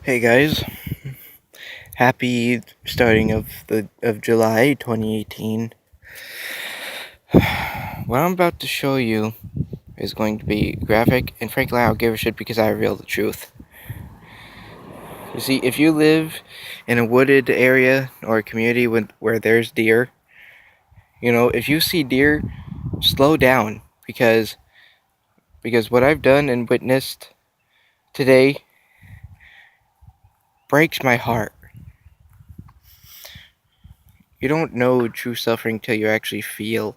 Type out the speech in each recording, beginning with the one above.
Hey guys, happy starting of July 2018. What I'm about to show you is going to be graphic, and frankly I don't give a shit because I reveal the truth. You see, if you live in a wooded area or a community where there's deer, if you see deer, slow down because what I've done and witnessed today breaks my heart. You don't know true suffering till you actually feel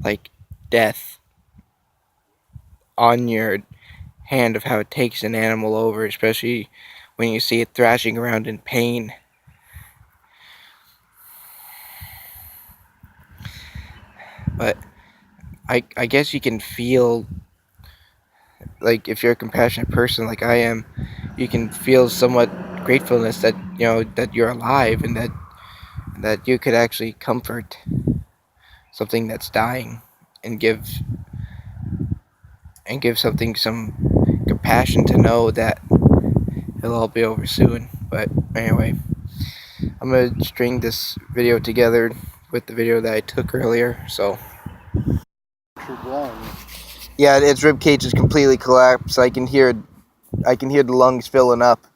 like death on your hand, of how it takes an animal over, especially when you see it thrashing around in pain. But I guess you can feel, like, if you're a compassionate person like I am, you can feel somewhat gratefulness that that you're alive, and that you could actually comfort something that's dying, and give something some compassion to know that it'll all be over soon. But anyway, I'm gonna string this video together with the video that I took earlier. So yeah, its rib cage is completely collapsed. I can hear the lungs filling up,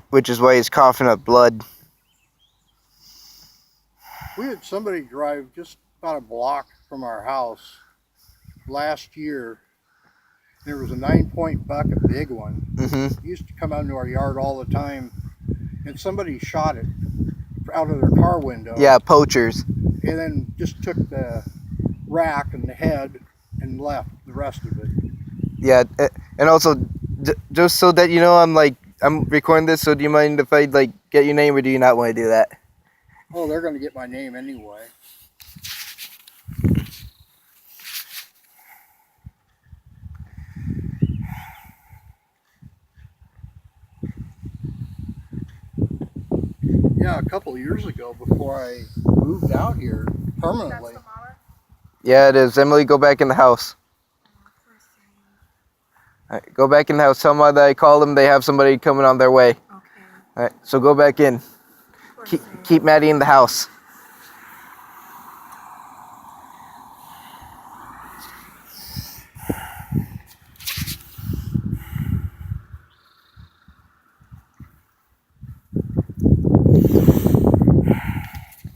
which is why he's coughing up blood. We had somebody drive just about a block from our house last year. There was a 9-point buck, a big one. Mm-hmm. He used to come out into our yard all the time, and somebody shot it out of their car window. Yeah, poachers. And then just took the rack and the head and left the rest of it. Yeah, and also, just so that I'm recording this. So do you mind if I get your name, or do you not want to do that? Oh, they're going to get my name anyway. Yeah, a couple of years ago, before I moved out here permanently. Yeah, it is. Emily, go back in the house. All right, go back in the house. Tell them that I called them. They have somebody coming on their way. Okay. All right, so go back in. Keep Maddie in the house.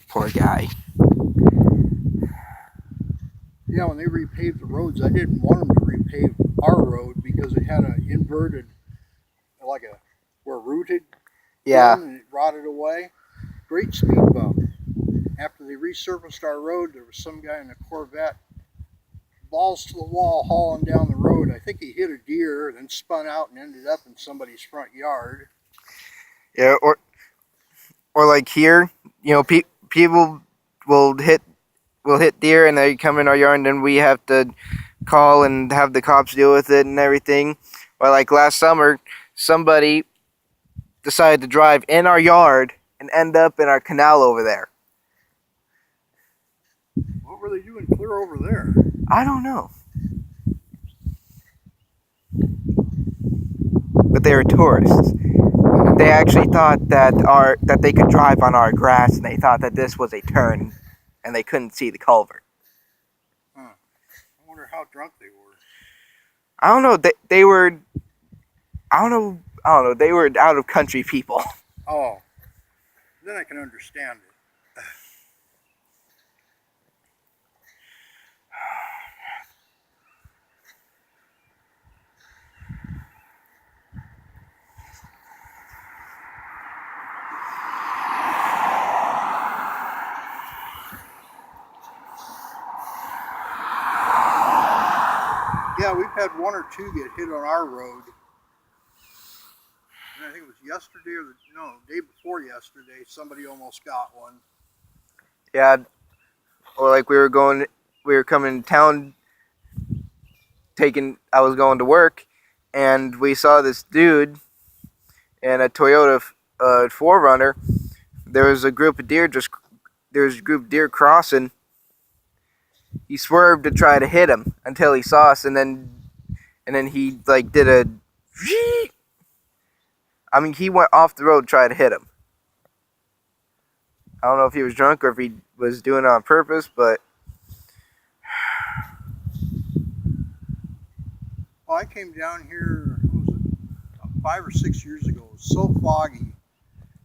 Poor guy. Yeah, when they repaved the roads, I didn't want them to repave our road because it had an inverted, where rooted. Yeah. And it rotted away. Great speed bump. After they resurfaced our road, there was some guy in a Corvette, balls to the wall, hauling down the road. I think he hit a deer, then spun out and ended up in somebody's front yard. Yeah, or like here, people will hit deer, and they come in our yard, and then we have to call and have the cops deal with it and everything. Or like last summer, somebody decided to drive in our yard and end up in our canal over there. What were they doing clear over there? I don't know. But they were tourists. They actually thought that they could drive on our grass, and they thought that this was a turn, and they couldn't see the culvert. Huh. I wonder how drunk they were. I don't know. They were. I don't know. They were out of country people. Oh, then I can understand it. Yeah, we've had one or two get hit on our road. And I think it was yesterday day before yesterday, somebody almost got one. Yeah, or like we were coming to town, I was going to work, and we saw this dude in a Toyota 4Runner. There was a group of deer crossing. He swerved to try to hit him until he saw us, and then and then he like did a. I mean, he went off the road to try to hit him. I don't know if he was drunk or if he was doing it on purpose, but Well, I came down here, what was it, about 5 or 6 years ago. It was so foggy,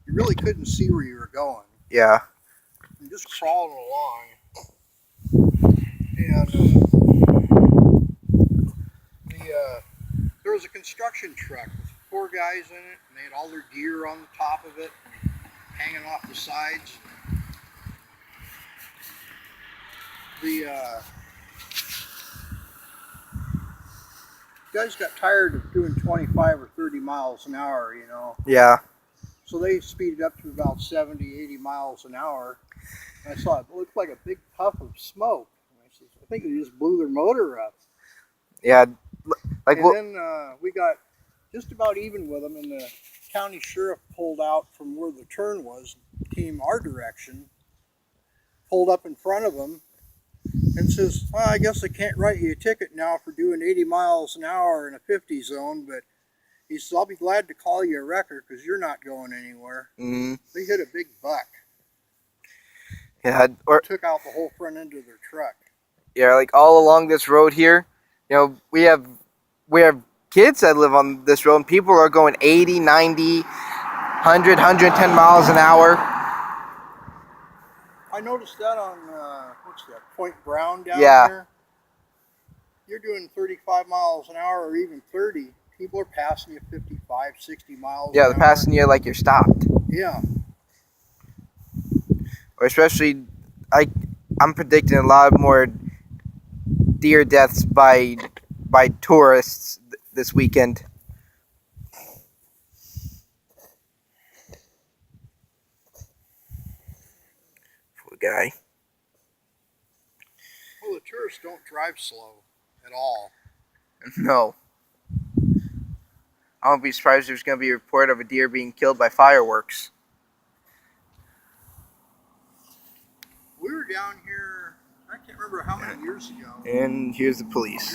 you really couldn't see where you were going. yeah. And just crawling along. And there was a construction truck with 4 guys in it, and they had all their gear on the top of it, hanging off the sides. The guys got tired of doing 25 or 30 miles an hour, you know. Yeah. So they speeded up to about 70, 80 miles an hour. And I saw it looked like a big puff of smoke. And I said, I think they just blew their motor up. Yeah. Like And what? then we got just about even with them, and the county sheriff pulled out from where the turn was, came our direction, pulled up in front of them, and says, well, I guess I can't write you a ticket now for doing 80 miles an hour in a 50 zone, but he says, I'll be glad to call you a wrecker because you're not going anywhere. Mm-hmm. They hit a big buck. Yeah. Or Took out the whole front end of their truck. yeah, like all along this road here, you know, we have kids that live on this road, and people are going 80, 90, 100, 110 miles an hour. I noticed that on, what's that, Point Brown down Yeah. here. You're doing 35 miles an hour or even 30. People are passing you 55, 60 miles Yeah, an they're hour. passing you like you're stopped. Yeah. Or especially, I'm predicting a lot more deer deaths by tourists this weekend. Poor guy. Well, the tourists don't drive slow at all. No. I won't be surprised if there's going to be a report of a deer being killed by fireworks. We were down here, I can't remember how many years ago. And here's the police.